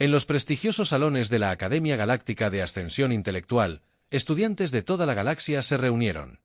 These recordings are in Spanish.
En los prestigiosos salones de la Academia Galáctica de Ascensión Intelectual, estudiantes de toda la galaxia se reunieron.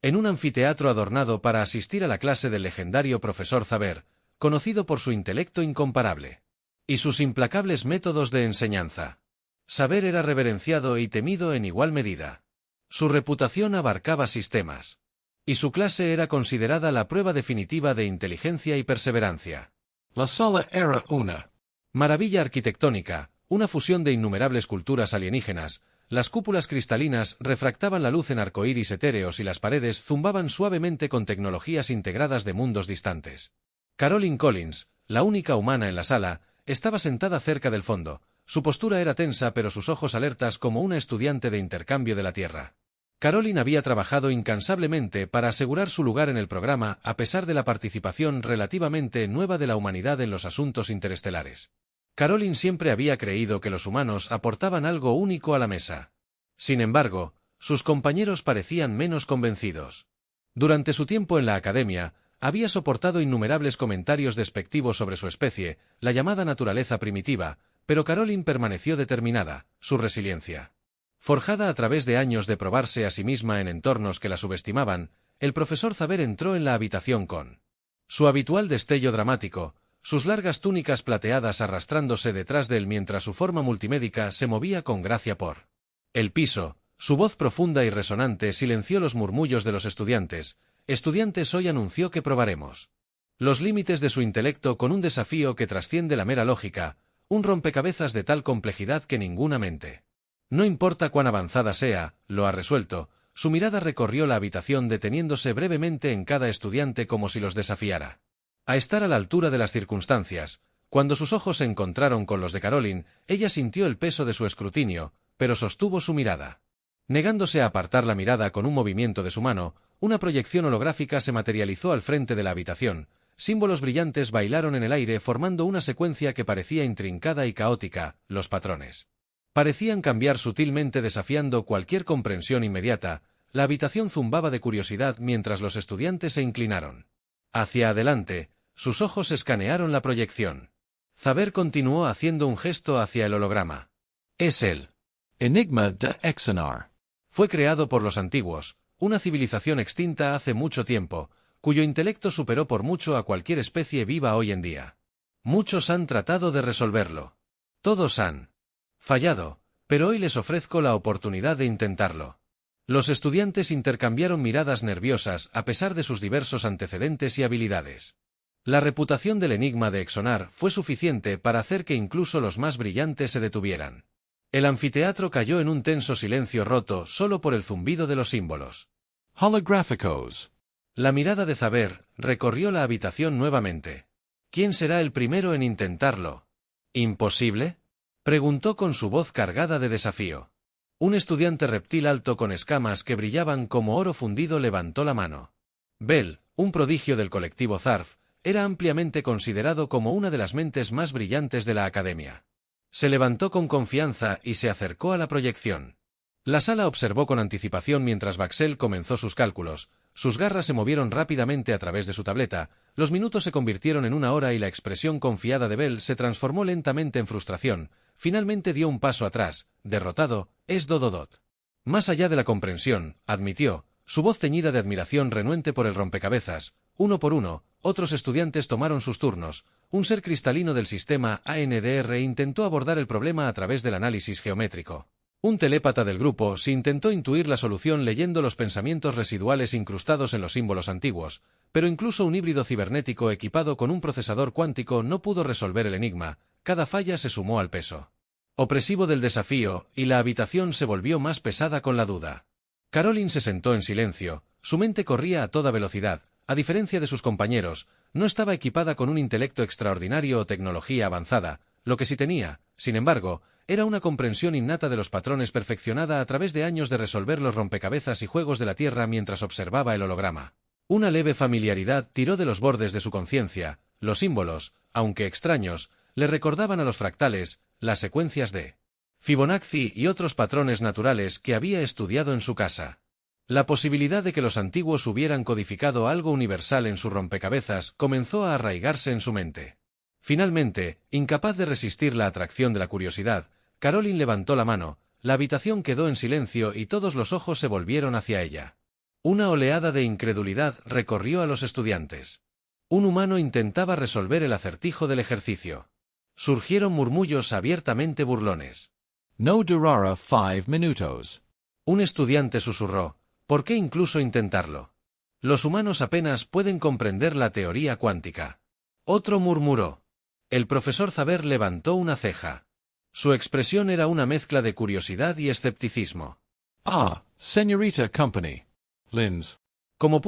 En un anfiteatro adornado para asistir a la clase del legendario profesor Xaver, conocido por su intelecto incomparable y sus implacables métodos de enseñanza. Xaver era reverenciado y temido en igual medida. Su reputación abarcaba sistemas, y su clase era considerada la prueba definitiva de inteligencia y perseverancia. La sala era una maravilla arquitectónica, una fusión de innumerables culturas alienígenas. Las cúpulas cristalinas refractaban la luz en arcoíris etéreos y las paredes zumbaban suavemente con tecnologías integradas de mundos distantes. Caroline Collins, la única humana en la sala, estaba sentada cerca del fondo. Su postura era tensa pero sus ojos alertas como una estudiante de intercambio de la Tierra. Caroline había trabajado incansablemente para asegurar su lugar en el programa a pesar de la participación relativamente nueva de la humanidad en los asuntos interestelares. Caroline siempre había creído que los humanos aportaban algo único a la mesa. Sin embargo, sus compañeros parecían menos convencidos. Durante su tiempo en la academia, había soportado innumerables comentarios despectivos sobre su especie, la llamada naturaleza primitiva, pero Caroline permaneció determinada, su resiliencia. Forjada a través de años de probarse a sí misma en entornos que la subestimaban, el profesor Xaver entró en la habitación con su habitual destello dramático, sus largas túnicas plateadas arrastrándose detrás de él mientras su forma multimédica se movía con gracia por el piso. Su voz profunda y resonante silenció los murmullos de los estudiantes. Estudiantes, hoy anunció que probaremos los límites de su intelecto con un desafío que trasciende la mera lógica, un rompecabezas de tal complejidad que ninguna mente, no importa cuán avanzada sea, lo ha resuelto. Su mirada recorrió la habitación deteniéndose brevemente en cada estudiante como si los desafiara a estar a la altura de las circunstancias. Cuando sus ojos se encontraron con los de Caroline, ella sintió el peso de su escrutinio, pero sostuvo su mirada. Negándose a apartar la mirada con un movimiento de su mano, una proyección holográfica se materializó al frente de la habitación. Símbolos brillantes bailaron en el aire formando una secuencia que parecía intrincada y caótica. Los patrones parecían cambiar sutilmente desafiando cualquier comprensión inmediata. La habitación zumbaba de curiosidad mientras los estudiantes se inclinaron hacia adelante. Sus ojos escanearon la proyección. Xaver continuó haciendo un gesto hacia el holograma. Es el Enigma de Exonar. Fue creado por los antiguos, una civilización extinta hace mucho tiempo, cuyo intelecto superó por mucho a cualquier especie viva hoy en día. Muchos han tratado de resolverlo. Todos han fallado, pero hoy les ofrezco la oportunidad de intentarlo. Los estudiantes intercambiaron miradas nerviosas a pesar de sus diversos antecedentes y habilidades. La reputación del enigma de Exonar fue suficiente para hacer que incluso los más brillantes se detuvieran. El anfiteatro cayó en un tenso silencio roto solo por el zumbido de los símbolos Holográficos. La mirada de Xaver recorrió la habitación nuevamente. ¿Quién será el primero en intentarlo? ¿Imposible?, preguntó con su voz cargada de desafío. Un estudiante reptil alto con escamas que brillaban como oro fundido levantó la mano. Bell, un prodigio del colectivo Zarf, era ampliamente considerado como una de las mentes más brillantes de la academia. Se levantó con confianza y se acercó a la proyección. La sala observó con anticipación mientras Baxel comenzó sus cálculos. Sus garras se movieron rápidamente a través de su tableta, los minutos se convirtieron en una hora y la expresión confiada de Bell se transformó lentamente en frustración. Finalmente dio un paso atrás. Derrotado, es Dododot. Más allá de la comprensión, admitió, su voz teñida de admiración renuente por el rompecabezas. Uno por uno, otros estudiantes tomaron sus turnos. Un ser cristalino del sistema ANDR intentó abordar el problema a través del análisis geométrico. Un telépata del grupo se intentó intuir la solución leyendo los pensamientos residuales incrustados en los símbolos antiguos, pero incluso un híbrido cibernético equipado con un procesador cuántico no pudo resolver el enigma. Cada falla se sumó al peso opresivo del desafío, y la habitación se volvió más pesada con la duda. Caroline se sentó en silencio, su mente corría a toda velocidad. A diferencia de sus compañeros, no estaba equipada con un intelecto extraordinario o tecnología avanzada. Lo que sí tenía, sin embargo, era una comprensión innata de los patrones perfeccionada a través de años de resolver los rompecabezas y juegos de la Tierra mientras observaba el holograma. Una leve familiaridad tiró de los bordes de su conciencia. Los símbolos, aunque extraños, le recordaban a los fractales, las secuencias de Fibonacci y otros patrones naturales que había estudiado en su casa. La posibilidad de que los antiguos hubieran codificado algo universal en su rompecabezas comenzó a arraigarse en su mente. Finalmente, incapaz de resistir la atracción de la curiosidad, Caroline levantó la mano, la habitación quedó en silencio y todos los ojos se volvieron hacia ella. Una oleada de incredulidad recorrió a los estudiantes. Un humano intentaba resolver el acertijo del ejercicio. Surgieron murmullos abiertamente burlones. No durará 5 minutos. Un estudiante susurró, ¿por qué incluso intentarlo? Los humanos apenas pueden comprender la teoría cuántica. Otro murmuró. El profesor Zaber levantó una ceja. Su expresión era una mezcla de curiosidad y escepticismo. Ah, señorita Company. Linz. Como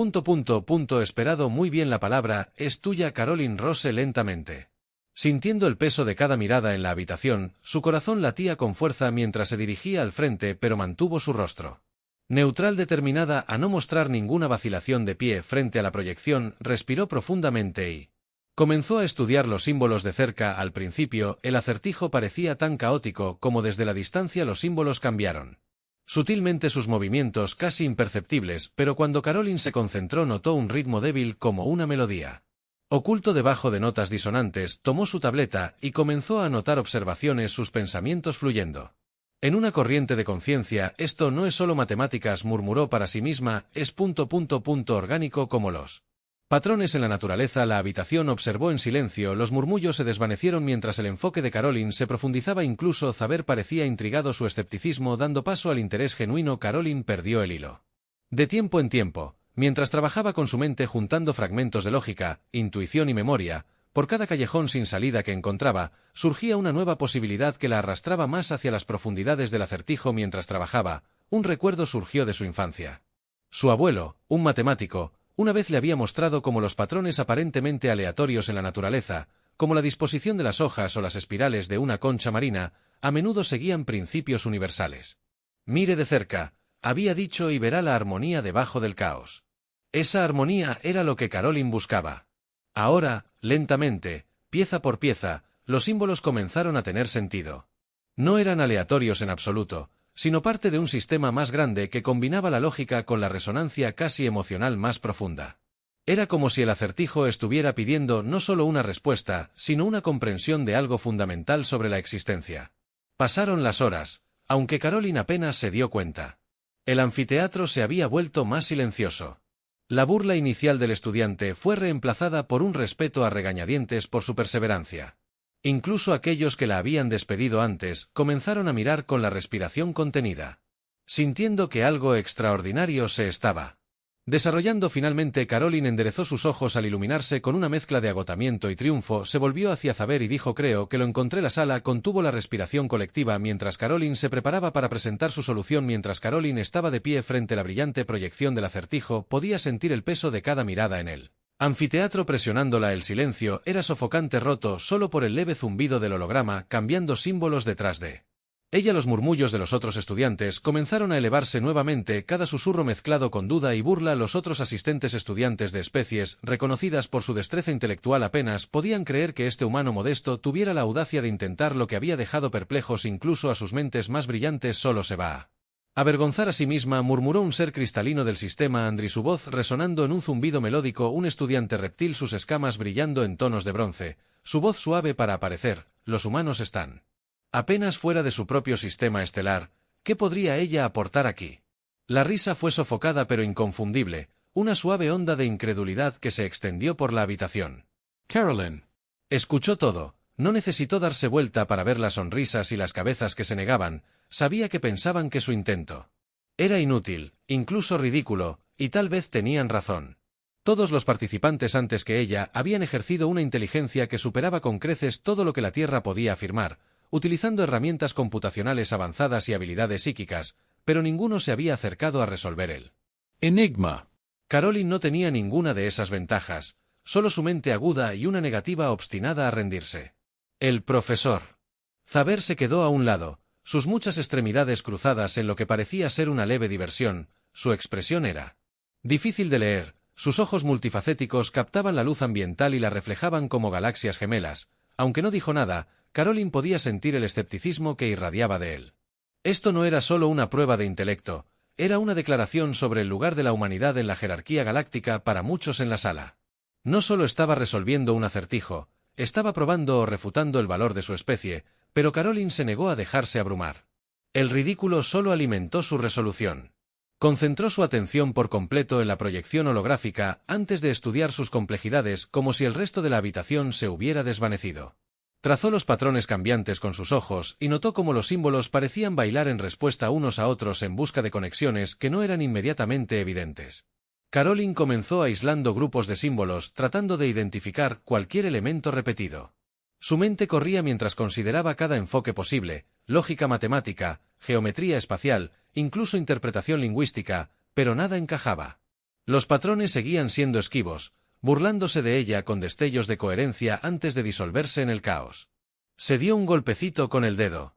esperado muy bien la palabra, es tuya. Caroline Rose lentamente. Sintiendo el peso de cada mirada en la habitación, su corazón latía con fuerza mientras se dirigía al frente, pero mantuvo su rostro neutral, determinada a no mostrar ninguna vacilación. De pie frente a la proyección, respiró profundamente y comenzó a estudiar los símbolos de cerca. Al principio, el acertijo parecía tan caótico como desde la distancia los símbolos cambiaron sutilmente sus movimientos, casi imperceptibles, pero cuando Caroline se concentró notó un ritmo débil como una melodía. Oculto debajo de notas disonantes, tomó su tableta y comenzó a anotar observaciones, sus pensamientos fluyendo en una corriente de conciencia. Esto no es solo matemáticas, murmuró para sí misma, es orgánico como los patrones en la naturaleza. La habitación observó en silencio, los murmullos se desvanecieron mientras el enfoque de Caroline se profundizaba. Incluso Zaber parecía intrigado, su escepticismo dando paso al interés genuino. Caroline perdió el hilo. De tiempo en tiempo, mientras trabajaba con su mente juntando fragmentos de lógica, intuición y memoria, por cada callejón sin salida que encontraba, surgía una nueva posibilidad que la arrastraba más hacia las profundidades del acertijo. Mientras trabajaba, un recuerdo surgió de su infancia. Su abuelo, un matemático, una vez le había mostrado cómo los patrones aparentemente aleatorios en la naturaleza, como la disposición de las hojas o las espirales de una concha marina, a menudo seguían principios universales. Mire de cerca, había dicho, y verá la armonía debajo del caos. Esa armonía era lo que Caroline buscaba. Ahora, lentamente, pieza por pieza, los símbolos comenzaron a tener sentido. No eran aleatorios en absoluto, sino parte de un sistema más grande que combinaba la lógica con la resonancia casi emocional más profunda. Era como si el acertijo estuviera pidiendo no solo una respuesta, sino una comprensión de algo fundamental sobre la existencia. Pasaron las horas, aunque Caroline apenas se dio cuenta. El anfiteatro se había vuelto más silencioso. La burla inicial del estudiante fue reemplazada por un respeto a regañadientes por su perseverancia. Incluso aquellos que la habían despedido antes comenzaron a mirar con la respiración contenida, sintiendo que algo extraordinario se estaba desarrollando. Finalmente Caroline enderezó sus ojos al iluminarse con una mezcla de agotamiento y triunfo. Se volvió hacia Zaber y dijo, creo que lo encontré. La sala contuvo la respiración colectiva mientras Caroline se preparaba para presentar su solución. Mientras Caroline estaba de pie frente a la brillante proyección del acertijo, podía sentir el peso de cada mirada en él. Anfiteatro presionándola. El silencio era sofocante, roto solo por el leve zumbido del holograma, cambiando símbolos detrás de ella. Los murmullos de los otros estudiantes comenzaron a elevarse nuevamente, cada susurro mezclado con duda y burla. Los otros asistentes, estudiantes de especies reconocidas por su destreza intelectual, apenas podían creer que este humano modesto tuviera la audacia de intentar lo que había dejado perplejos incluso a sus mentes más brillantes. Solo se va a avergonzar a sí misma, murmuró un ser cristalino del sistema Andri, su voz resonando en un zumbido melódico. Un estudiante reptil, sus escamas brillando en tonos de bronce, su voz suave para aparecer, los humanos están apenas fuera de su propio sistema estelar, ¿qué podría ella aportar aquí? La risa fue sofocada pero inconfundible, una suave onda de incredulidad que se extendió por la habitación. Caroline. Escuchó todo, no necesitó darse vuelta para ver las sonrisas y las cabezas que se negaban. Sabía que pensaban que su intento era inútil, incluso ridículo, y tal vez tenían razón. Todos los participantes antes que ella habían ejercido una inteligencia que superaba con creces todo lo que la Tierra podía afirmar, utilizando herramientas computacionales avanzadas y habilidades psíquicas, pero ninguno se había acercado a resolver el enigma. Caroline no tenía ninguna de esas ventajas, solo su mente aguda y una negativa obstinada a rendirse. El profesor Zaber se quedó a un lado, sus muchas extremidades cruzadas en lo que parecía ser una leve diversión. Su expresión era difícil de leer, sus ojos multifacéticos captaban la luz ambiental y la reflejaban como galaxias gemelas. Aunque no dijo nada, Caroline podía sentir el escepticismo que irradiaba de él. Esto no era solo una prueba de intelecto, era una declaración sobre el lugar de la humanidad en la jerarquía galáctica para muchos en la sala. No solo estaba resolviendo un acertijo, estaba probando o refutando el valor de su especie, pero Caroline se negó a dejarse abrumar. El ridículo solo alimentó su resolución. Concentró su atención por completo en la proyección holográfica antes de estudiar sus complejidades, como si el resto de la habitación se hubiera desvanecido. Trazó los patrones cambiantes con sus ojos y notó cómo los símbolos parecían bailar en respuesta unos a otros en busca de conexiones que no eran inmediatamente evidentes. Caroline comenzó aislando grupos de símbolos, tratando de identificar cualquier elemento repetido. Su mente corría mientras consideraba cada enfoque posible: lógica matemática, geometría espacial, incluso interpretación lingüística, pero nada encajaba. Los patrones seguían siendo esquivos, burlándose de ella con destellos de coherencia antes de disolverse en el caos. Se dio un golpecito con el dedo.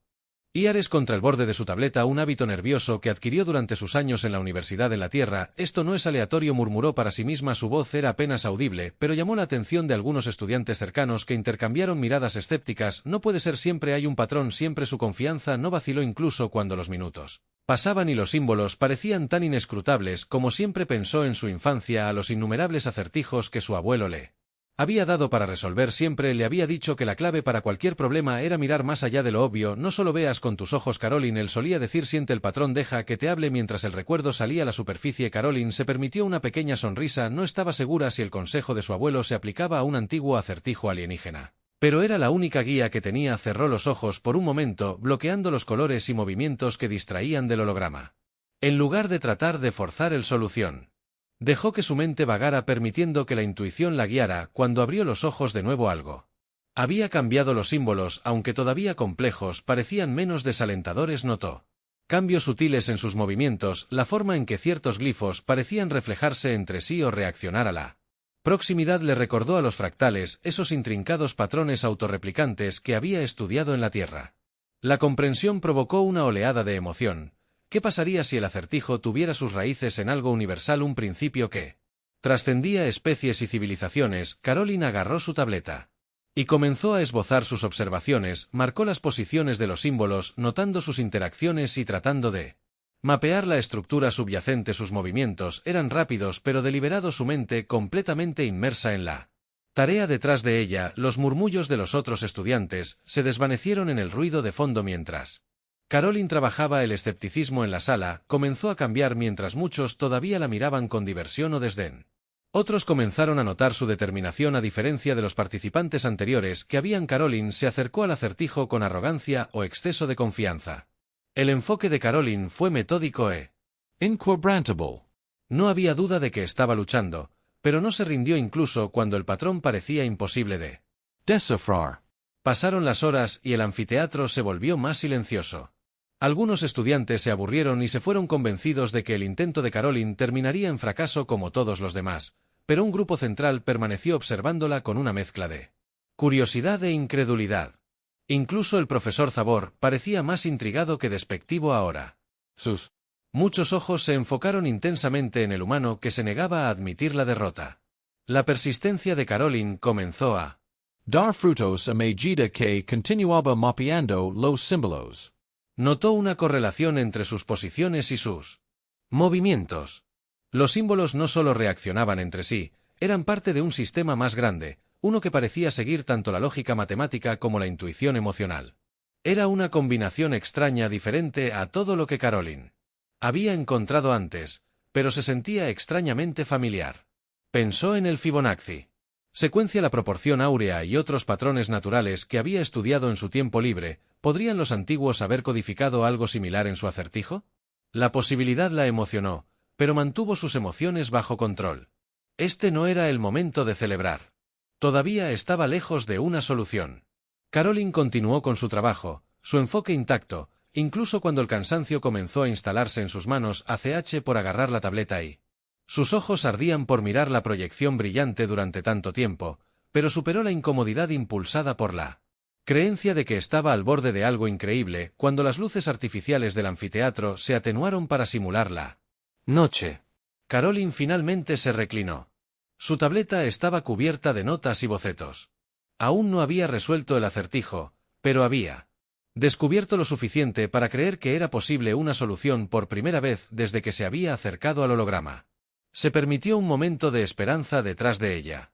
Iares contra el borde de su tableta, un hábito nervioso que adquirió durante sus años en la Universidad en la Tierra. Esto no es aleatorio, murmuró para sí misma. Su voz era apenas audible, pero llamó la atención de algunos estudiantes cercanos que intercambiaron miradas escépticas. No puede ser, siempre hay un patrón, siempre. Su confianza no vaciló incluso cuando los minutos pasaban y los símbolos parecían tan inescrutables. Como siempre, pensó en su infancia, a los innumerables acertijos que su abuelo le había dado para resolver. Siempre le había dicho que la clave para cualquier problema era mirar más allá de lo obvio. No solo veas con tus ojos, Caroline. Él solía decir: siente el patrón, deja que te hable. Mientras el recuerdo salía a la superficie, Caroline se permitió una pequeña sonrisa. No estaba segura si el consejo de su abuelo se aplicaba a un antiguo acertijo alienígena, pero era la única guía que tenía. Cerró los ojos por un momento, bloqueando los colores y movimientos que distraían del holograma. En lugar de tratar de forzar la solución, dejó que su mente vagara, permitiendo que la intuición la guiara. Cuando abrió los ojos de nuevo, algo había cambiado. Los símbolos, aunque todavía complejos, parecían menos desalentadores. Notó cambios sutiles en sus movimientos, la forma en que ciertos glifos parecían reflejarse entre sí o reaccionar a la proximidad le recordó a los fractales, esos intrincados patrones autorreplicantes que había estudiado en la Tierra. La comprensión provocó una oleada de emoción. ¿Qué pasaría si el acertijo tuviera sus raíces en algo universal, un principio que trascendía especies y civilizaciones? Caroline agarró su tableta y comenzó a esbozar sus observaciones. Marcó las posiciones de los símbolos, notando sus interacciones y tratando de mapear la estructura subyacente. Sus movimientos eran rápidos pero deliberados, su mente completamente inmersa en la tarea. Detrás de ella, los murmullos de los otros estudiantes se desvanecieron en el ruido de fondo mientras Caroline trabajaba. El escepticismo en la sala comenzó a cambiar mientras muchos todavía la miraban con diversión o desdén. Otros comenzaron a notar su determinación. A diferencia de los participantes anteriores que habían, Caroline se acercó al acertijo con arrogancia o exceso de confianza. El enfoque de Caroline fue metódico e inquebrantable. No había duda de que estaba luchando, pero no se rindió incluso cuando el patrón parecía imposible de descifrar. Pasaron las horas y el anfiteatro se volvió más silencioso. Algunos estudiantes se aburrieron y se fueron convencidos de que el intento de Caroline terminaría en fracaso como todos los demás, pero un grupo central permaneció observándola con una mezcla de curiosidad e incredulidad. Incluso el profesor Zabor parecía más intrigado que despectivo ahora. Sus muchos ojos se enfocaron intensamente en el humano que se negaba a admitir la derrota. La persistencia de Caroline comenzó a dar frutos a medida que continuaba mapeando los símbolos. Notó una correlación entre sus posiciones y sus movimientos. Los símbolos no solo reaccionaban entre sí, eran parte de un sistema más grande, uno que parecía seguir tanto la lógica matemática como la intuición emocional. Era una combinación extraña, diferente a todo lo que Caroline había encontrado antes, pero se sentía extrañamente familiar. Pensó en el Fibonacci, secuencia, la proporción áurea y otros patrones naturales que había estudiado en su tiempo libre. ¿Podrían los antiguos haber codificado algo similar en su acertijo? La posibilidad la emocionó, pero mantuvo sus emociones bajo control. Este no era el momento de celebrar. Todavía estaba lejos de una solución. Caroline continuó con su trabajo, su enfoque intacto, incluso cuando el cansancio comenzó a instalarse en sus manos. ACH por agarrar la tableta y sus ojos ardían por mirar la proyección brillante durante tanto tiempo, pero superó la incomodidad impulsada por la creencia de que estaba al borde de algo increíble cuando las luces artificiales del anfiteatro se atenuaron para simular la noche. Caroline finalmente se reclinó. Su tableta estaba cubierta de notas y bocetos. Aún no había resuelto el acertijo, pero había descubierto lo suficiente para creer que era posible una solución por primera vez desde que se había acercado al holograma. Se permitió un momento de esperanza detrás de ella.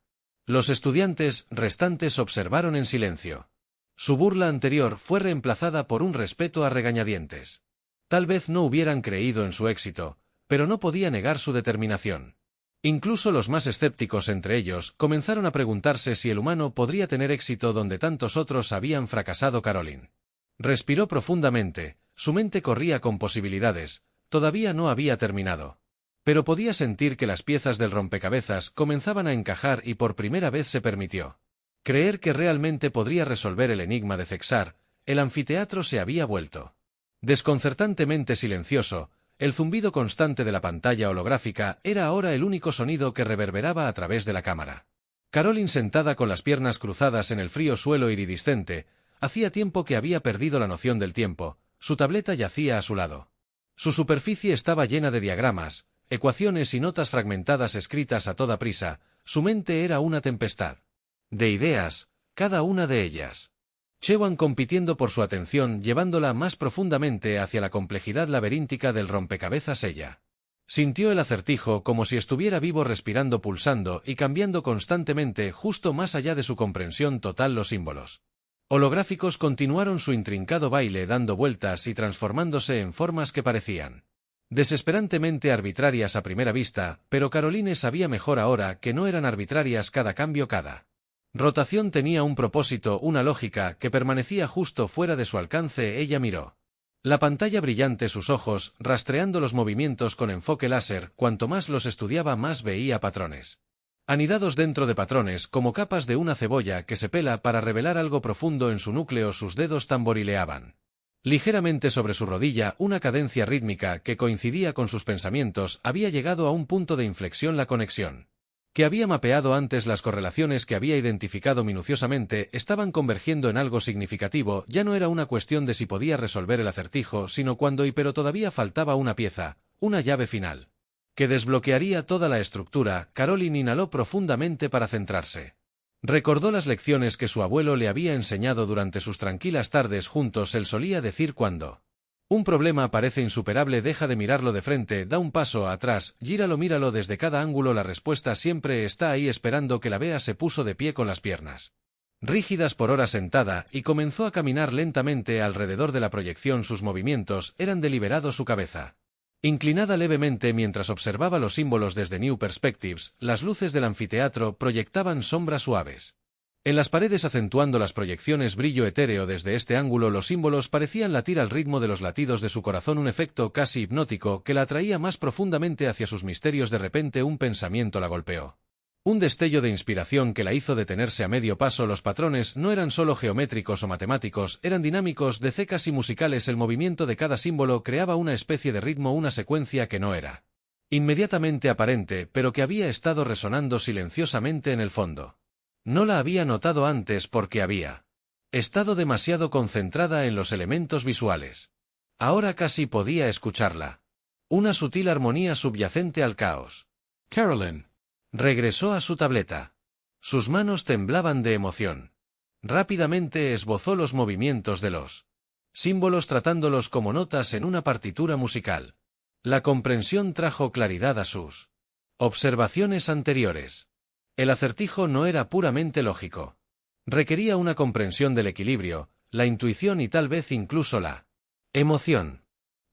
Los estudiantes restantes observaron en silencio. Su burla anterior fue reemplazada por un respeto a regañadientes. Tal vez no hubieran creído en su éxito, pero no podía negar su determinación. Incluso los más escépticos entre ellos comenzaron a preguntarse si el humano podría tener éxito donde tantos otros habían fracasado. Caroline respiró profundamente, su mente corría con posibilidades, todavía no había terminado. Pero podía sentir que las piezas del rompecabezas comenzaban a encajar y por primera vez se permitió creer que realmente podría resolver el enigma de Cexar. El anfiteatro se había vuelto desconcertantemente silencioso, el zumbido constante de la pantalla holográfica era ahora el único sonido que reverberaba a través de la cámara. Caroline, sentada con las piernas cruzadas en el frío suelo iridiscente, hacía tiempo que había perdido la noción del tiempo, su tableta yacía a su lado. Su superficie estaba llena de diagramas, ecuaciones y notas fragmentadas escritas a toda prisa, su mente era una tempestad de ideas, cada una de ellas. Chewan compitiendo por su atención, llevándola más profundamente hacia la complejidad laberíntica del rompecabezas. Ella sintió el acertijo como si estuviera vivo, respirando, pulsando y cambiando constantemente, justo más allá de su comprensión total. Los símbolos holográficos continuaron su intrincado baile, dando vueltas y transformándose en formas que parecían desesperantemente arbitrarias a primera vista, pero Caroline sabía mejor ahora que no eran arbitrarias. Cada cambio, cada rotación tenía un propósito, una lógica que permanecía justo fuera de su alcance. Ella miró la pantalla brillante, sus ojos rastreando los movimientos con enfoque láser. Cuanto más los estudiaba, más veía patrones anidados dentro de patrones, como capas de una cebolla que se pela para revelar algo profundo en su núcleo. Sus dedos tamborileaban ligeramente sobre su rodilla, una cadencia rítmica que coincidía con sus pensamientos. Había llegado a un punto de inflexión. La conexión que había mapeado antes, las correlaciones que había identificado minuciosamente, estaban convergiendo en algo significativo. Ya no era una cuestión de si podía resolver el acertijo, sino cuándo, pero todavía faltaba una pieza, una llave final, que desbloquearía toda la estructura. Caroline inhaló profundamente para centrarse. Recordó las lecciones que su abuelo le había enseñado durante sus tranquilas tardes juntos. Él solía decir: cuando un problema parece insuperable, deja de mirarlo de frente, da un paso atrás, gíralo, míralo desde cada ángulo, la respuesta siempre está ahí esperando que la vea. Se puso de pie con las piernas rígidas por horas sentada y comenzó a caminar lentamente alrededor de la proyección. Sus movimientos eran deliberados, su cabeza inclinada levemente mientras observaba los símbolos desde New Perspectives. Las luces del anfiteatro proyectaban sombras suaves en las paredes, acentuando las proyecciones. Brillo etéreo desde este ángulo. Los símbolos parecían latir al ritmo de los latidos de su corazón, un efecto casi hipnótico que la atraía más profundamente hacia sus misterios. De repente un pensamiento la golpeó, un destello de inspiración que la hizo detenerse a medio paso. Los patrones no eran solo geométricos o matemáticos, eran dinámicos, de cecas y musicales. El movimiento de cada símbolo creaba una especie de ritmo, una secuencia que no era inmediatamente aparente, pero que había estado resonando silenciosamente en el fondo. No la había notado antes porque había estado demasiado concentrada en los elementos visuales. Ahora casi podía escucharla. Una sutil armonía subyacente al caos. Caroline regresó a su tableta. Sus manos temblaban de emoción. Rápidamente esbozó los movimientos de los símbolos, tratándolos como notas en una partitura musical. La comprensión trajo claridad a sus observaciones anteriores. El acertijo no era puramente lógico. Requería una comprensión del equilibrio, la intuición y tal vez incluso la emoción.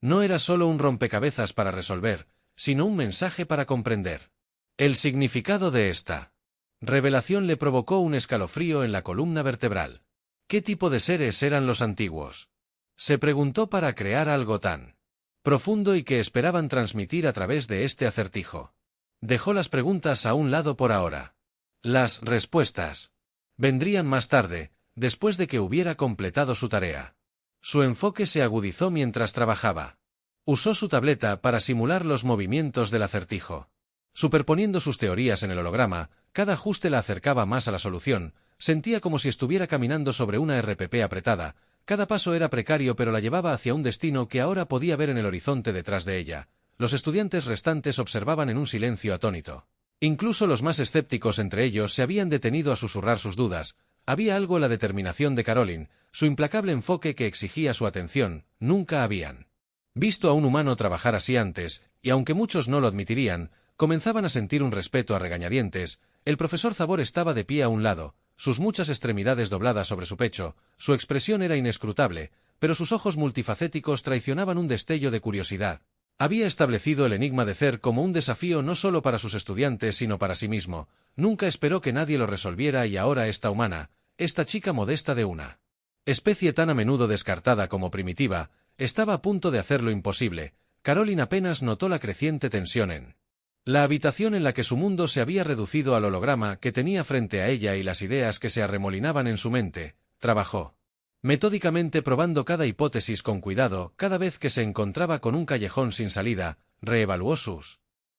No era solo un rompecabezas para resolver, sino un mensaje para comprender. El significado de esta revelación le provocó un escalofrío en la columna vertebral. ¿Qué tipo de seres eran los antiguos?, se preguntó, para crear algo tan profundo y que esperaban transmitir a través de este acertijo. Dejó las preguntas a un lado por ahora. Las respuestas vendrían más tarde, después de que hubiera completado su tarea. Su enfoque se agudizó mientras trabajaba. Usó su tableta para simular los movimientos del acertijo. Superponiendo sus teorías en el holograma, cada ajuste la acercaba más a la solución. Sentía como si estuviera caminando sobre una RPP apretada. Cada paso era precario, pero la llevaba hacia un destino que ahora podía ver en el horizonte detrás de ella. Los estudiantes restantes observaban en un silencio atónito. Incluso los más escépticos entre ellos se habían detenido a susurrar sus dudas. Había algo en la determinación de Caroline, su implacable enfoque que exigía su atención. Nunca habían visto a un humano trabajar así antes, y aunque muchos no lo admitirían, comenzaban a sentir un respeto a regañadientes. El profesor Zabor estaba de pie a un lado, sus muchas extremidades dobladas sobre su pecho, su expresión era inescrutable, pero sus ojos multifacéticos traicionaban un destello de curiosidad. Había establecido el enigma de Zer como un desafío no solo para sus estudiantes sino para sí mismo, nunca esperó que nadie lo resolviera y ahora esta humana, esta chica modesta de una especie tan a menudo descartada como primitiva, estaba a punto de hacer lo imposible. Caroline apenas notó la creciente tensión en la habitación en la que su mundo se había reducido al holograma que tenía frente a ella y las ideas que se arremolinaban en su mente. Trabajó metódicamente probando cada hipótesis con cuidado. Cada vez que se encontraba con un callejón sin salida, reevaluó sus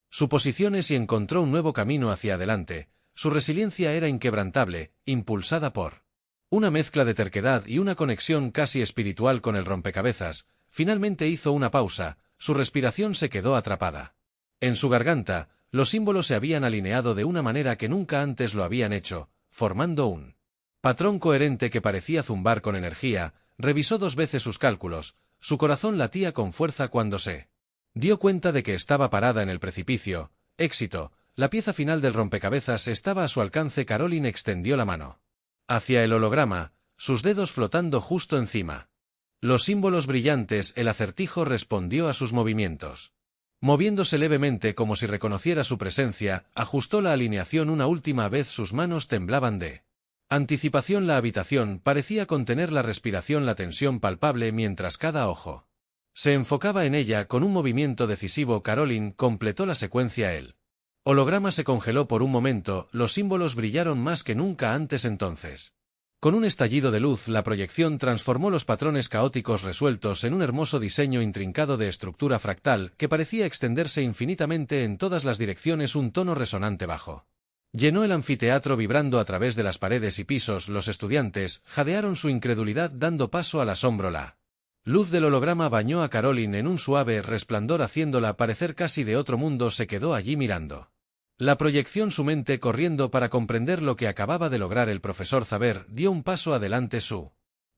suposiciones y encontró un nuevo camino hacia adelante. Su resiliencia era inquebrantable, impulsada por una mezcla de terquedad y una conexión casi espiritual con el rompecabezas. Finalmente hizo una pausa, su respiración se quedó atrapada en su garganta, los símbolos se habían alineado de una manera que nunca antes lo habían hecho, formando un patrón coherente que parecía zumbar con energía. Revisó 2 veces sus cálculos, su corazón latía con fuerza cuando se dio cuenta de que estaba parada en el precipicio. Éxito, la pieza final del rompecabezas estaba a su alcance. Caroline extendió la mano hacia el holograma, sus dedos flotando justo encima. Los símbolos brillantes, el acertijo respondió a sus movimientos. Moviéndose levemente como si reconociera su presencia, ajustó la alineación una última vez. Sus manos temblaban de anticipación. La habitación parecía contener la respiración, la tensión palpable mientras cada ojo se enfocaba en ella con un movimiento decisivo. Caroline completó la secuencia. El holograma se congeló por un momento, los símbolos brillaron más que nunca antes. Entonces, con un estallido de luz, la proyección transformó los patrones caóticos resueltos en un hermoso diseño intrincado de estructura fractal que parecía extenderse infinitamente en todas las direcciones. Un tono resonante bajo llenó el anfiteatro vibrando a través de las paredes y pisos. Los estudiantes jadearon su incredulidad dando paso al asombro. La luz del holograma bañó a Caroline en un suave resplandor haciéndola parecer casi de otro mundo. Se quedó allí mirando la proyección, su mente corriendo para comprender lo que acababa de lograr. El profesor Zabor dio un paso adelante, su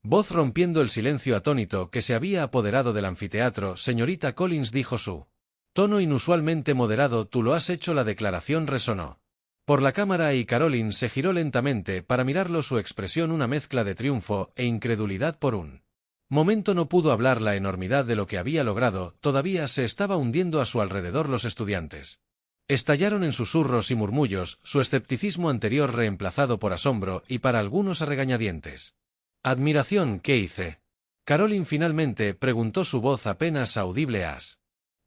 voz rompiendo el silencio atónito que se había apoderado del anfiteatro. Señorita Collins, dijo su tono inusualmente moderado, tú lo has hecho. La declaración resonó por la cámara y Caroline se giró lentamente para mirarlo, su expresión una mezcla de triunfo e incredulidad. Por un momento no pudo hablar. La enormidad de lo que había logrado todavía se estaba hundiendo a su alrededor. Los estudiantes estallaron en susurros y murmullos, su escepticismo anterior reemplazado por asombro y para algunos a regañadientes admiración. ¿Qué hice? Caroline finalmente preguntó, su voz apenas audible. Has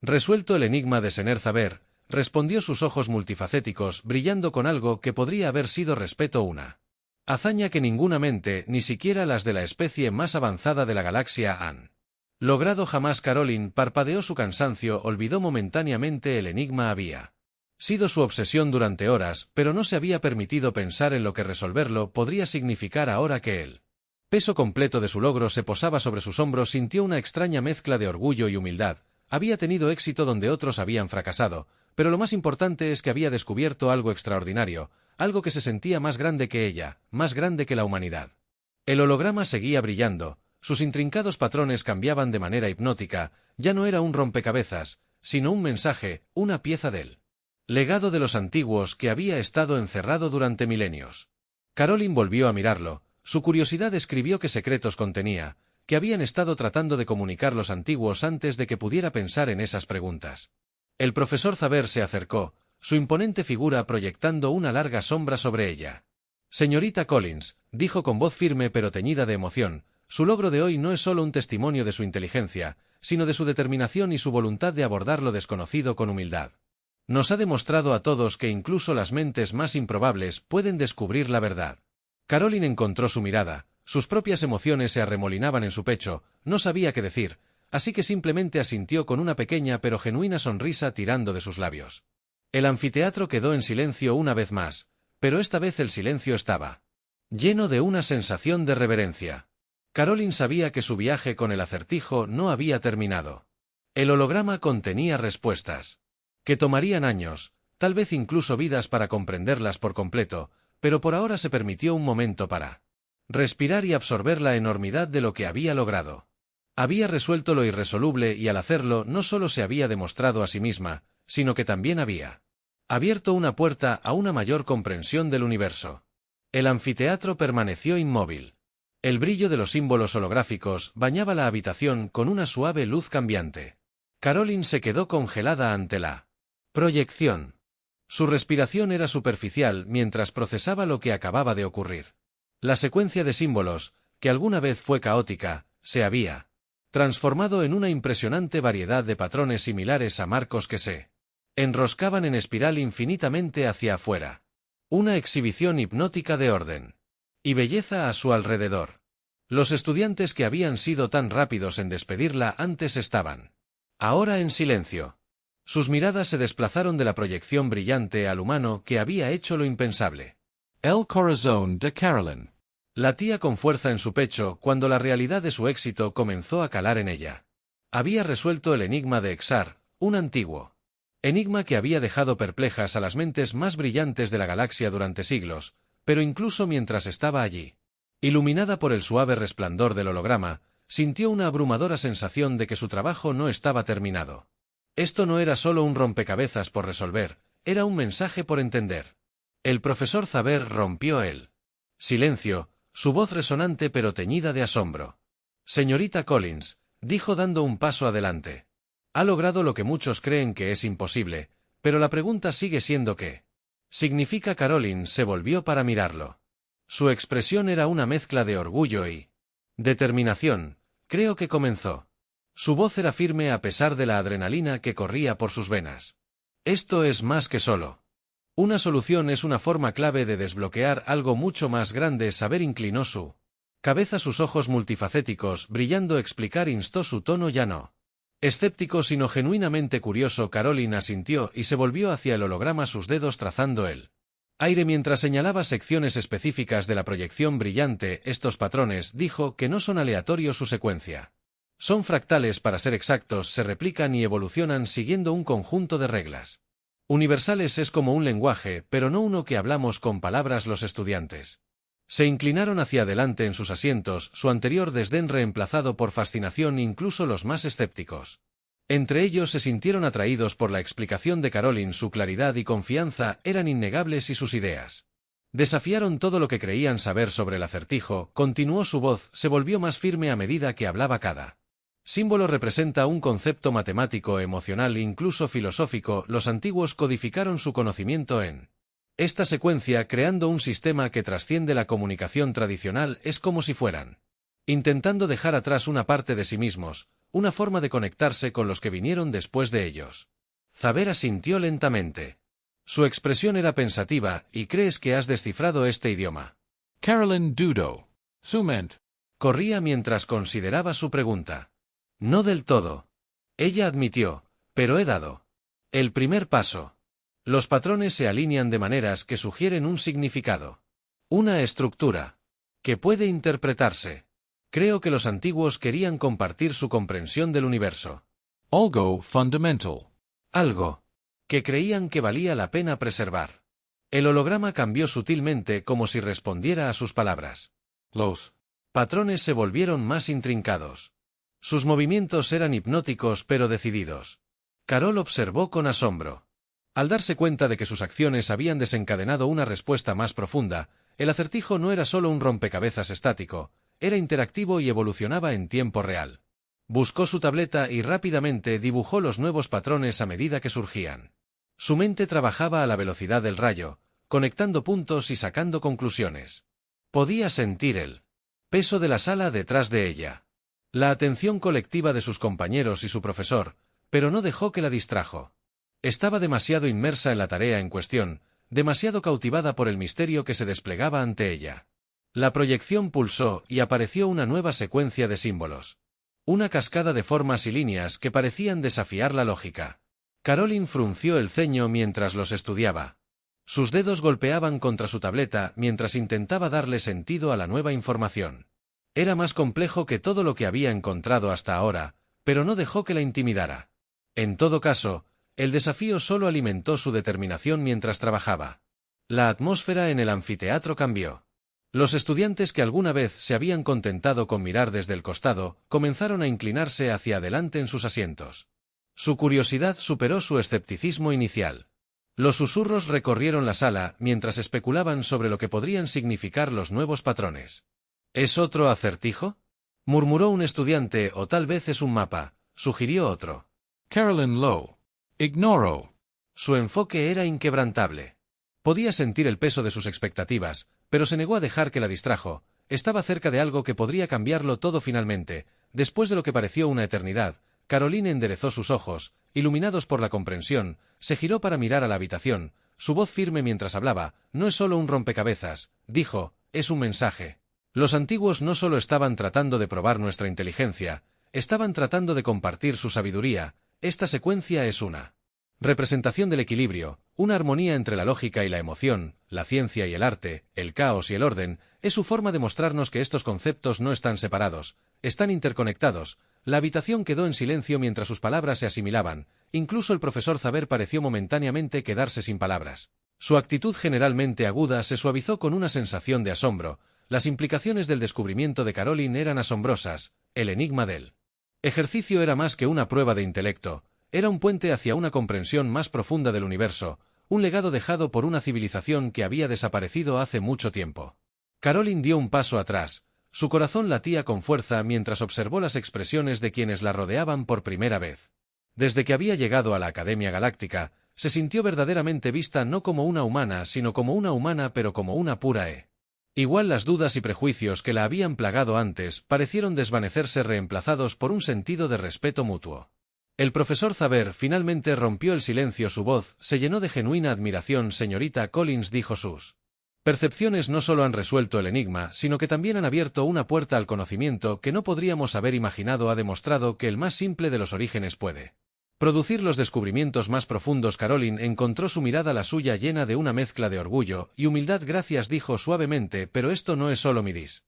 resuelto el enigma de Sener Zabor, respondió, sus ojos multifacéticos brillando con algo que podría haber sido respeto, una hazaña que ninguna mente, ni siquiera las de la especie más avanzada de la galaxia, han logrado jamás. Caroline parpadeó, su cansancio olvidó momentáneamente el enigma. Había sido su obsesión durante horas, pero no se había permitido pensar en lo que resolverlo podría significar. Ahora que el peso completo de su logro se posaba sobre sus hombros, sintió una extraña mezcla de orgullo y humildad. Había tenido éxito donde otros habían fracasado, pero lo más importante es que había descubierto algo extraordinario, algo que se sentía más grande que ella, más grande que la humanidad. El holograma seguía brillando, sus intrincados patrones cambiaban de manera hipnótica. Ya no era un rompecabezas, sino un mensaje, una pieza del legado de los antiguos que había estado encerrado durante milenios. Caroline volvió a mirarlo, su curiosidad escribió qué secretos contenía, que habían estado tratando de comunicar los antiguos antes de que pudiera pensar en esas preguntas. El profesor Zabor se acercó, su imponente figura proyectando una larga sombra sobre ella. Señorita Collins, dijo con voz firme pero teñida de emoción, su logro de hoy no es solo un testimonio de su inteligencia, sino de su determinación y su voluntad de abordar lo desconocido con humildad. Nos ha demostrado a todos que incluso las mentes más improbables pueden descubrir la verdad. Caroline encontró su mirada, sus propias emociones se arremolinaban en su pecho, no sabía qué decir, así que simplemente asintió con una pequeña pero genuina sonrisa tirando de sus labios. El anfiteatro quedó en silencio una vez más, pero esta vez el silencio estaba lleno de una sensación de reverencia. Caroline sabía que su viaje con el acertijo no había terminado. El holograma contenía respuestas que tomarían años, tal vez incluso vidas para comprenderlas por completo, pero por ahora se permitió un momento para respirar y absorber la enormidad de lo que había logrado. Había resuelto lo irresoluble y al hacerlo no solo se había demostrado a sí misma, sino que también había abierto una puerta a una mayor comprensión del universo. El anfiteatro permaneció inmóvil. El brillo de los símbolos holográficos bañaba la habitación con una suave luz cambiante. Caroline se quedó congelada ante la proyección. Su respiración era superficial mientras procesaba lo que acababa de ocurrir. La secuencia de símbolos, que alguna vez fue caótica, se había transformado en una impresionante variedad de patrones similares a marcos que se enroscaban en espiral infinitamente hacia afuera. Una exhibición hipnótica de orden y belleza a su alrededor. Los estudiantes que habían sido tan rápidos en despedirla antes estaban ahora en silencio. Sus miradas se desplazaron de la proyección brillante al humano que había hecho lo impensable. El corazón de Caroline. Latía con fuerza en su pecho cuando la realidad de su éxito comenzó a calar en ella. Había resuelto el enigma de Exar, un antiguo enigma que había dejado perplejas a las mentes más brillantes de la galaxia durante siglos, pero incluso mientras estaba allí, iluminada por el suave resplandor del holograma, sintió una abrumadora sensación de que su trabajo no estaba terminado. Esto no era solo un rompecabezas por resolver, era un mensaje por entender. El profesor Xaver rompió el silencio, su voz resonante pero teñida de asombro. Señorita Collins, dijo dando un paso adelante. Ha logrado lo que muchos creen que es imposible, pero la pregunta sigue siendo ¿qué significa? Caroline se volvió para mirarlo. Su expresión era una mezcla de orgullo y determinación. Creo que comenzó. Su voz era firme a pesar de la adrenalina que corría por sus venas. Esto es más que solo una solución, es una forma clave de desbloquear algo mucho más grande. Saber inclinó su cabeza, sus ojos multifacéticos brillando. Explicar, instó su tono ya no escéptico sino genuinamente curioso. Caroline asintió y se volvió hacia el holograma, sus dedos trazando el aire mientras señalaba secciones específicas de la proyección brillante. Estos patrones, dijo, que no son aleatorios, su secuencia son fractales, para ser exactos, se replican y evolucionan siguiendo un conjunto de reglas universales. Es como un lenguaje, pero no uno que hablamos con palabras. Los estudiantes se inclinaron hacia adelante en sus asientos, su anterior desdén reemplazado por fascinación, incluso los más escépticos. Entre ellos se sintieron atraídos por la explicación de Caroline, su claridad y confianza eran innegables y sus ideas desafiaron todo lo que creían saber sobre el acertijo. Continuó, su voz se volvió más firme a medida que hablaba. Cada símbolo representa un concepto matemático, emocional e incluso filosófico. Los antiguos codificaron su conocimiento en esta secuencia, creando un sistema que trasciende la comunicación tradicional. Es como si fueran intentando dejar atrás una parte de sí mismos, una forma de conectarse con los que vinieron después de ellos. Xaver asintió lentamente. Su expresión era pensativa. ¿Y crees que has descifrado este idioma? Caroline dudó. Su mente corría mientras consideraba su pregunta. No del todo. Ella admitió, pero he dado el primer paso. Los patrones se alinean de maneras que sugieren un significado, una estructura que puede interpretarse. Creo que los antiguos querían compartir su comprensión del universo. Algo fundamental. Algo que creían que valía la pena preservar. El holograma cambió sutilmente como si respondiera a sus palabras. Los patrones se volvieron más intrincados. Sus movimientos eran hipnóticos pero decididos. Carol observó con asombro. Al darse cuenta de que sus acciones habían desencadenado una respuesta más profunda, el acertijo no era solo un rompecabezas estático, era interactivo y evolucionaba en tiempo real. Buscó su tableta y rápidamente dibujó los nuevos patrones a medida que surgían. Su mente trabajaba a la velocidad del rayo, conectando puntos y sacando conclusiones. Podía sentir el peso de la sala detrás de ella, la atención colectiva de sus compañeros y su profesor, pero no dejó que la distrajo. Estaba demasiado inmersa en la tarea en cuestión, demasiado cautivada por el misterio que se desplegaba ante ella. La proyección pulsó y apareció una nueva secuencia de símbolos. Una cascada de formas y líneas que parecían desafiar la lógica. Caroline frunció el ceño mientras los estudiaba. Sus dedos golpeaban contra su tableta mientras intentaba darle sentido a la nueva información. Era más complejo que todo lo que había encontrado hasta ahora, pero no dejó que la intimidara. En todo caso, el desafío solo alimentó su determinación mientras trabajaba. La atmósfera en el anfiteatro cambió. Los estudiantes que alguna vez se habían contentado con mirar desde el costado, comenzaron a inclinarse hacia adelante en sus asientos. Su curiosidad superó su escepticismo inicial. Los susurros recorrieron la sala mientras especulaban sobre lo que podrían significar los nuevos patrones. ¿Es otro acertijo?, murmuró un estudiante, o tal vez es un mapa, sugirió otro. Carolyn Lowe. Ignoro. Su enfoque era inquebrantable. Podía sentir el peso de sus expectativas, pero se negó a dejar que la distrajo. Estaba cerca de algo que podría cambiarlo todo finalmente. Después de lo que pareció una eternidad, Caroline enderezó sus ojos, iluminados por la comprensión, se giró para mirar a la habitación, su voz firme mientras hablaba. No es solo un rompecabezas, dijo, es un mensaje. Los antiguos no solo estaban tratando de probar nuestra inteligencia, estaban tratando de compartir su sabiduría. Esta secuencia es una representación del equilibrio, una armonía entre la lógica y la emoción, la ciencia y el arte, el caos y el orden. Es su forma de mostrarnos que estos conceptos no están separados, están interconectados. La habitación quedó en silencio mientras sus palabras se asimilaban. Incluso el profesor Xaver pareció momentáneamente quedarse sin palabras. Su actitud generalmente aguda se suavizó con una sensación de asombro. Las implicaciones del descubrimiento de Caroline eran asombrosas. El enigma del ejercicio era más que una prueba de intelecto, era un puente hacia una comprensión más profunda del universo, un legado dejado por una civilización que había desaparecido hace mucho tiempo. Caroline dio un paso atrás, su corazón latía con fuerza mientras observó las expresiones de quienes la rodeaban por primera vez. Desde que había llegado a la Academia Galáctica, se sintió verdaderamente vista no como una humana, sino como una humana, pero como una pura E. Igual las dudas y prejuicios que la habían plagado antes parecieron desvanecerse reemplazados por un sentido de respeto mutuo. El profesor Xaver finalmente rompió el silencio, su voz se llenó de genuina admiración. Señorita Collins, dijo, sus percepciones no solo han resuelto el enigma, sino que también han abierto una puerta al conocimiento que no podríamos haber imaginado. Ha demostrado que el más simple de los orígenes puede producir los descubrimientos más profundos. Caroline encontró su mirada, la suya, llena de una mezcla de orgullo y humildad. Gracias, dijo suavemente, pero esto no es solo mi dis.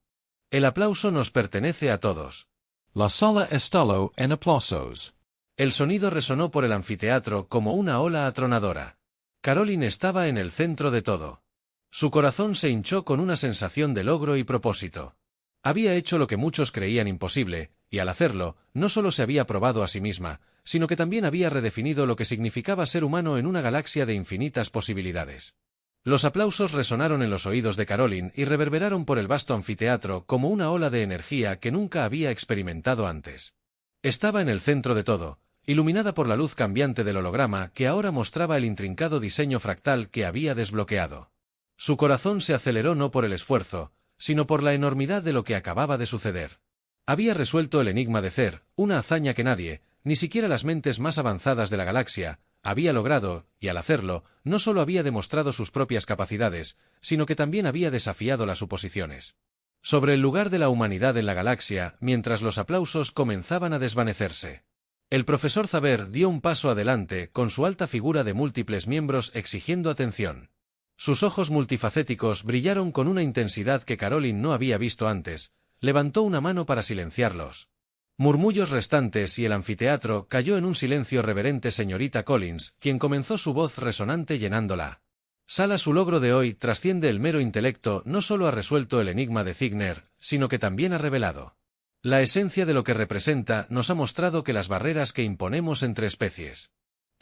El aplauso nos pertenece a todos. La sala estalló en aplausos. El sonido resonó por el anfiteatro como una ola atronadora. Caroline estaba en el centro de todo. Su corazón se hinchó con una sensación de logro y propósito. Había hecho lo que muchos creían imposible, y al hacerlo, no solo se había probado a sí misma, sino que también había redefinido lo que significaba ser humano en una galaxia de infinitas posibilidades. Los aplausos resonaron en los oídos de Caroline y reverberaron por el vasto anfiteatro como una ola de energía que nunca había experimentado antes. Estaba en el centro de todo, iluminada por la luz cambiante del holograma que ahora mostraba el intrincado diseño fractal que había desbloqueado. Su corazón se aceleró no por el esfuerzo, sino por la enormidad de lo que acababa de suceder. Había resuelto el enigma de Cer, una hazaña que nadie, ni siquiera las mentes más avanzadas de la galaxia, había logrado, y al hacerlo, no solo había demostrado sus propias capacidades, sino que también había desafiado las suposiciones sobre el lugar de la humanidad en la galaxia. Mientras los aplausos comenzaban a desvanecerse, el profesor Xaver dio un paso adelante con su alta figura de múltiples miembros exigiendo atención. Sus ojos multifacéticos brillaron con una intensidad que Caroline no había visto antes. Levantó una mano para silenciarlos murmullos restantes y el anfiteatro cayó en un silencio reverente. Señorita Collins, quien comenzó su voz resonante llenando la sala. Su logro de hoy trasciende el mero intelecto. No solo ha resuelto el enigma de Cygner, sino que también ha revelado la esencia de lo que representa. Nos ha mostrado que las barreras que imponemos entre especies,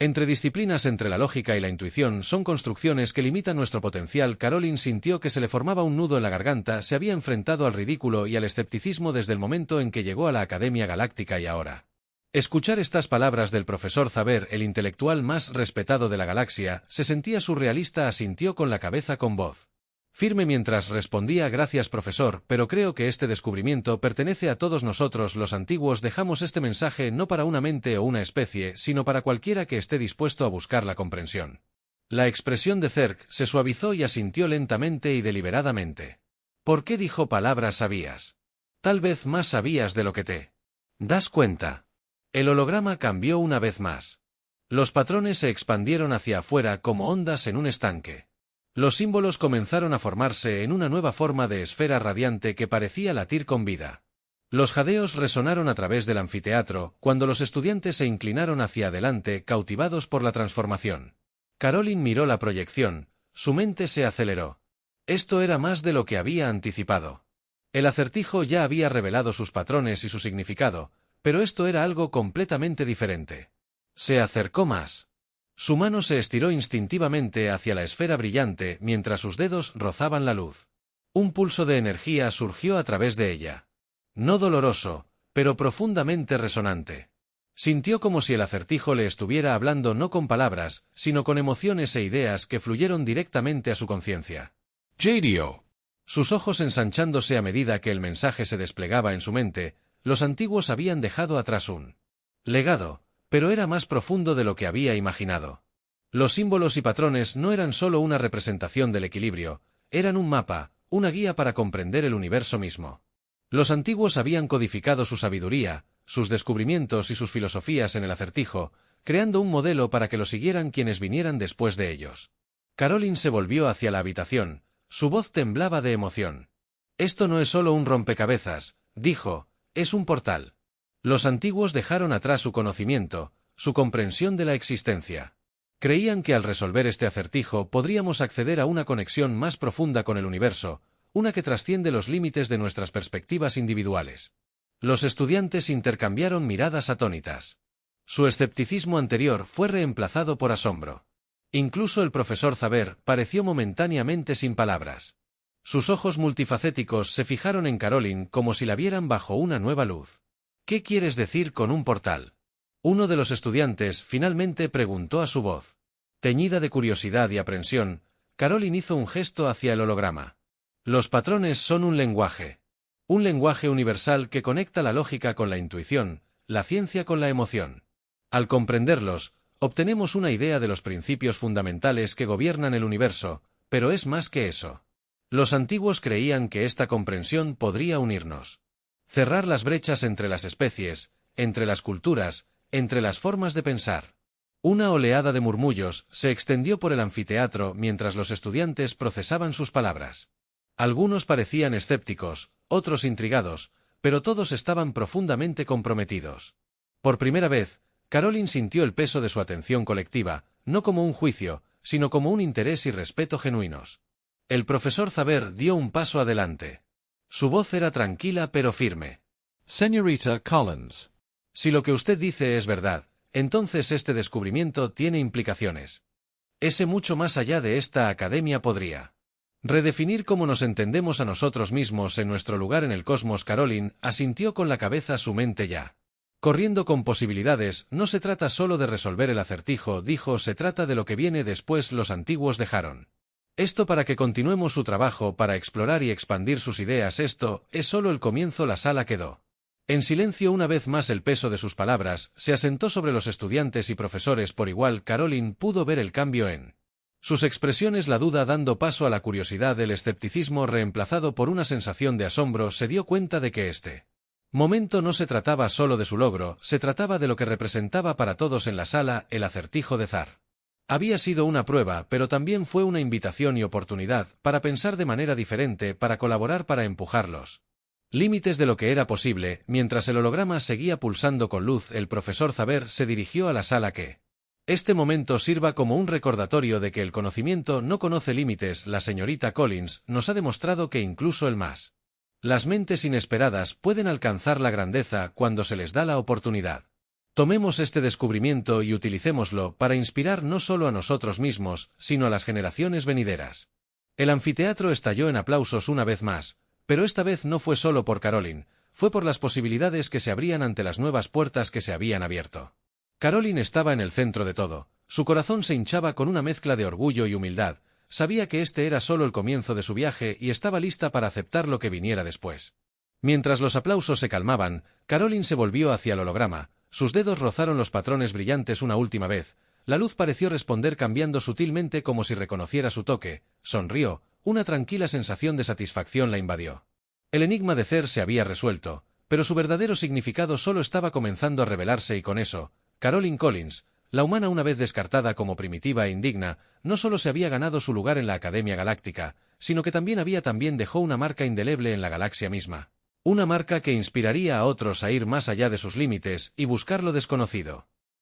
entre disciplinas, entre la lógica y la intuición, son construcciones que limitan nuestro potencial. Caroline sintió que se le formaba un nudo en la garganta. Se había enfrentado al ridículo y al escepticismo desde el momento en que llegó a la Academia Galáctica, y ahora escuchar estas palabras del profesor Xaver, el intelectual más respetado de la galaxia, se sentía surrealista. Asintió con la cabeza con voz firme mientras respondía: gracias, profesor, pero creo que este descubrimiento pertenece a todos nosotros los antiguos. Dejamos este mensaje no para una mente o una especie, sino para cualquiera que esté dispuesto a buscar la comprensión. La expresión de Zerk se suavizó y asintió lentamente y deliberadamente. ¿Por qué dijo palabras sabias? Tal vez más sabías de lo que te das cuenta. El holograma cambió una vez más. Los patrones se expandieron hacia afuera como ondas en un estanque. Los símbolos comenzaron a formarse en una nueva forma de esfera radiante que parecía latir con vida. Los jadeos resonaron a través del anfiteatro cuando los estudiantes se inclinaron hacia adelante, cautivados por la transformación. Caroline miró la proyección, su mente se aceleró. Esto era más de lo que había anticipado. El acertijo ya había revelado sus patrones y su significado, pero esto era algo completamente diferente. Se acercó más. Su mano se estiró instintivamente hacia la esfera brillante mientras sus dedos rozaban la luz. Un pulso de energía surgió a través de ella. No doloroso, pero profundamente resonante. Sintió como si el acertijo le estuviera hablando no con palabras, sino con emociones e ideas que fluyeron directamente a su conciencia. Jadio. Sus ojos ensanchándose a medida que el mensaje se desplegaba en su mente, los antiguos habían dejado atrás un legado, pero era más profundo de lo que había imaginado. Los símbolos y patrones no eran solo una representación del equilibrio, eran un mapa, una guía para comprender el universo mismo. Los antiguos habían codificado su sabiduría, sus descubrimientos y sus filosofías en el acertijo, creando un modelo para que lo siguieran quienes vinieran después de ellos. Caroline se volvió hacia la habitación, su voz temblaba de emoción. «Esto no es solo un rompecabezas», dijo, «es un portal». Los antiguos dejaron atrás su conocimiento, su comprensión de la existencia. Creían que al resolver este acertijo podríamos acceder a una conexión más profunda con el universo, una que trasciende los límites de nuestras perspectivas individuales. Los estudiantes intercambiaron miradas atónitas. Su escepticismo anterior fue reemplazado por asombro. Incluso el profesor Xaver pareció momentáneamente sin palabras. Sus ojos multifacéticos se fijaron en Caroline como si la vieran bajo una nueva luz. «¿Qué quieres decir con un portal?». Uno de los estudiantes finalmente preguntó a su voz. Teñida de curiosidad y aprensión, Caroline hizo un gesto hacia el holograma. «Los patrones son un lenguaje universal que conecta la lógica con la intuición, la ciencia con la emoción. Al comprenderlos, obtenemos una idea de los principios fundamentales que gobiernan el universo, pero es más que eso. Los antiguos creían que esta comprensión podría unirnos. Cerrar las brechas entre las especies, entre las culturas, entre las formas de pensar». Una oleada de murmullos se extendió por el anfiteatro mientras los estudiantes procesaban sus palabras. Algunos parecían escépticos, otros intrigados, pero todos estaban profundamente comprometidos. Por primera vez, Caroline sintió el peso de su atención colectiva, no como un juicio, sino como un interés y respeto genuinos. El profesor Xaver dio un paso adelante. Su voz era tranquila pero firme. Señorita Collins. Si lo que usted dice es verdad, entonces este descubrimiento tiene implicaciones. Ese mucho más allá de esta academia podría redefinir cómo nos entendemos a nosotros mismos en nuestro lugar en el cosmos. Caroline asintió con la cabeza, su mente ya corriendo con posibilidades. No se trata solo de resolver el acertijo, dijo, se trata de lo que viene después. Los antiguos dejaron esto para que continuemos su trabajo, para explorar y expandir sus ideas. Esto es solo el comienzo. La sala quedó en silencio. Una vez más el peso de sus palabras se asentó sobre los estudiantes y profesores por igual. Caroline pudo ver el cambio en sus expresiones, la duda dando paso a la curiosidad, el escepticismo reemplazado por una sensación de asombro. Se dio cuenta de que este momento no se trataba solo de su logro, se trataba de lo que representaba para todos en la sala. El acertijo de Zar había sido una prueba, pero también fue una invitación y oportunidad para pensar de manera diferente, para colaborar, para empujar los límites de lo que era posible. Mientras el holograma seguía pulsando con luz, el profesor Xaver se dirigió a la sala. Que este momento sirva como un recordatorio de que el conocimiento no conoce límites. La señorita Collins nos ha demostrado que incluso las mentes inesperadas pueden alcanzar la grandeza cuando se les da la oportunidad. Tomemos este descubrimiento y utilicémoslo para inspirar no solo a nosotros mismos, sino a las generaciones venideras. El anfiteatro estalló en aplausos una vez más, pero esta vez no fue solo por Caroline, fue por las posibilidades que se abrían ante las nuevas puertas que se habían abierto. Caroline estaba en el centro de todo, su corazón se hinchaba con una mezcla de orgullo y humildad, sabía que este era solo el comienzo de su viaje y estaba lista para aceptar lo que viniera después. Mientras los aplausos se calmaban, Caroline se volvió hacia el holograma, sus dedos rozaron los patrones brillantes una última vez, la luz pareció responder cambiando sutilmente como si reconociera su toque, sonrió, una tranquila sensación de satisfacción la invadió. El enigma de Cer se había resuelto, pero su verdadero significado solo estaba comenzando a revelarse y con eso, Caroline Collins, la humana una vez descartada como primitiva e indigna, no solo se había ganado su lugar en la Academia Galáctica, sino que también dejó una marca indeleble en la galaxia misma. Una marca que inspiraría a otros a ir más allá de sus límites y buscar lo desconocido.